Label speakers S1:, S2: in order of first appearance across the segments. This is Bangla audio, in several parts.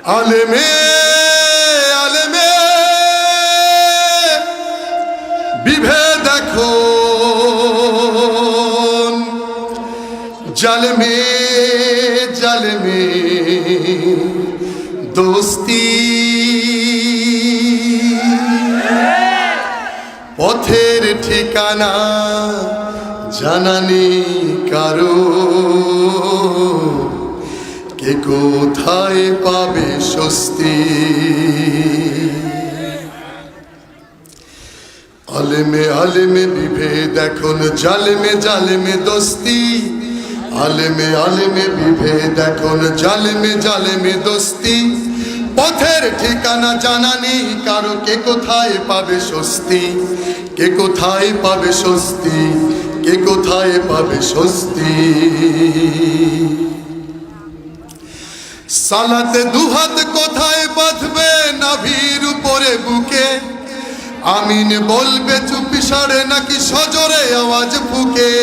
S1: আলেমে আলেমে বিভেদ এখন, জালেমে জালেমে দোস্তি, পথের ঠিকানা জানা নেই কারো, কে কোথায় পাবে স্বস্তি। আলেমে আলেমে বিভেদ এখন, জালেমে জালেমে দোস্তি, আলেমে আলেমে বিভেদ এখন, জালেমে জালেমে দোস্তি, পথের ঠিকানা জানা নেই কারো, কে কোথায় পাবে স্বস্তি, কে কোথায় পাবে স্বস্তি, কে কোথায় পাবে স্বস্তি। সালাতে দুহাত কোথায় বাঁধবে নাভির উপরে বুকে, আমিন বলবে চুপি সারে নাকি সজোরে আওয়াজ ফুকে।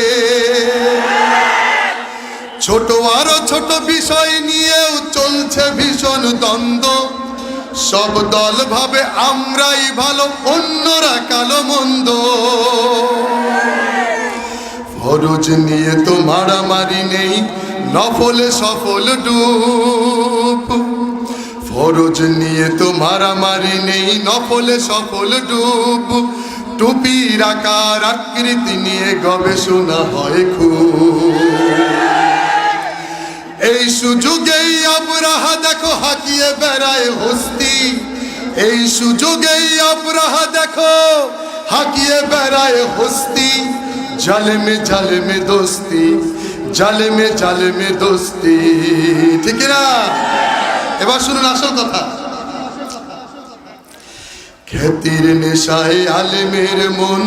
S1: ছোট আরো ছোট বিষয় নিয়েও চলছে ভীষণ দ্বন্দ্ব, সব দল ভাবে আমরাই ভালো অন্যরা কালো মন্দ। ফরজ নিয়ে তো মারামারি নেই, নফলে সফল ডুব, ফরজ নিয়ে তো মারামারি নেই, নফলে সফল ডুব। টুপির আকার আকৃতি নিয়ে গবেষণা হয় খুব, এই সুযোগেই আবরাহা দেখো হাকিয়ে বেড়ায় হস্তি, এই সুযোগেই আবরাহা দেখো হাকিয়ে বেড়ায় হস্তি। জালেমে জালেমে দোস্তি, জালেমে জালেমে দোস্তি, ঠিক না? এবার শুনুন আসল কথা। খ্যাতির নেশায় আলেমের মন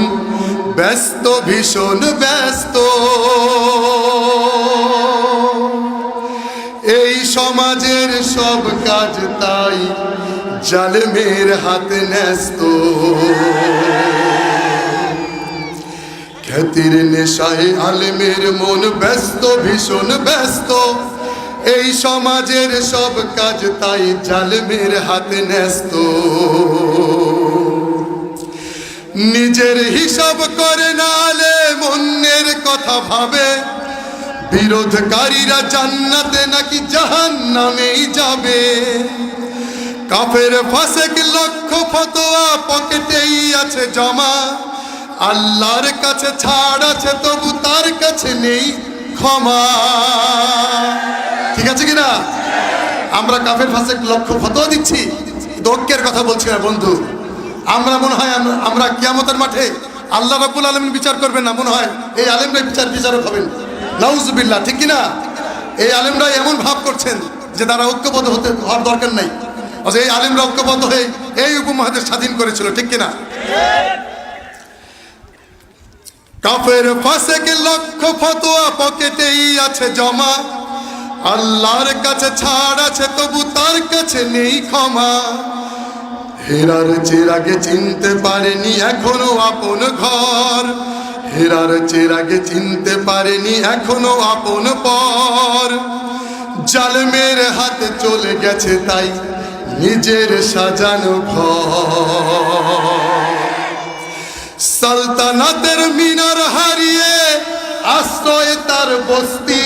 S1: ব্যস্ত, ভীষণ ব্যস্ত, এই সমাজের সব কাজ তাই জালেমের হাতে ন্যস্ত। খ্যাতির নেশায় আলেমের মন ব্যস্ত, ভীষণ ব্যস্ত, এই সমাজের সব কাজ তাই জালেমের হাতে ন্যস্ত। নিজের হিসাব করে না আলেম অন্যের কথা ভাবে, বিরোধকারীরা জান্নাতে নাকি জাহান্নামেই যাবে। কাফের ফাসেক লক্ষ ফতোয়া পকেটেই আছে জমা, আল্লাহর কাছে ছাড় আছে তবু তার কাছে নেই ক্ষমা। ঠিক আছে কিনা? আমরা কাফের ফাসেক লক্ষ ফতোয়া দিচ্ছি, ঐক্যের কথা বলছি না বন্ধু। আমরা মনে হয় আমরা কিয়ামতের মাঠে আল্লাহ রাব্বুল আলামিন বিচার করবেন না, মনে হয় এই আলেমরাই বিচারক হবেন। নাউজুবিল্লাহ, ঠিক কিনা? এই আলেমরাই এমন ভাব করছেন যে তারা ঐক্যবদ্ধ হওয়ার দরকার নাই, এই আলেমরা ঐক্যবদ্ধ হয়ে এই উপমহাদেশ স্বাধীন করেছিল, ঠিক কিনা? কাফের ফাসেক লক্ষ ফতোয়া পকেটেই আছে জমা, আল্লাহর কাছে ছাড় আছে তবু তার কাছে নেই ক্ষমা। হেরার চেরাগে চিনতে পারেনি এখনো আপন ঘর, হেরার চেরাগে চিনতে পারেনি এখনো আপন পর। জালেমের হাতে চলে গেছে তাই নিজের সাজানো ঘর। সালতানাতের মিনার হারিয়ে আশ্রয় তার বস্তি,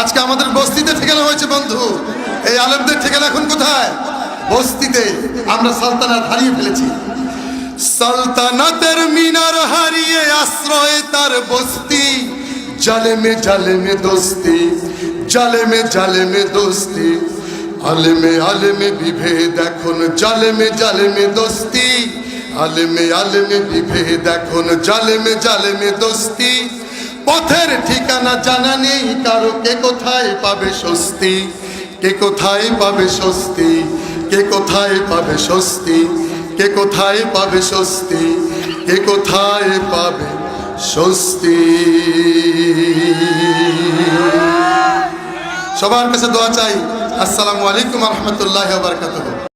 S1: আজকে আমাদের বস্তিতে ঠিকানা হয়েছে বন্ধু। এই আলেমদের ঠিকানা এখন কোথায়? বস্তিতে। আমরা সালতানাত হারিয়ে ফেলেছি। সালতানাতের মিনার হারিয়ে আশ্রয় তার বস্তি, জালেমে জালেমে দোস্তি, জালেমে জালেমে দোস্তি। আলেমে আলেমে বিভেদ এখন, জালেমে জালেমে দোস্তি, আলেমে আলেমে বিভেদ এখন, জালেমে জালেমে দোস্তি। পথের ঠিকানা জানা নেই কারো, কে কোথায় পাবে স্বস্তি, কে কোথায় পাবে স্বস্তি, কে কোথায় পাবে স্বস্তি, কে কোথায় পাবে স্বস্তি, কে কোথায় পাবে স্বস্তি। সবার কাছে দোয়া চাই। আসসালামু আলাইকুম ওয়া রাহমাতুল্লাহি ওয়া বারাকাতুহু।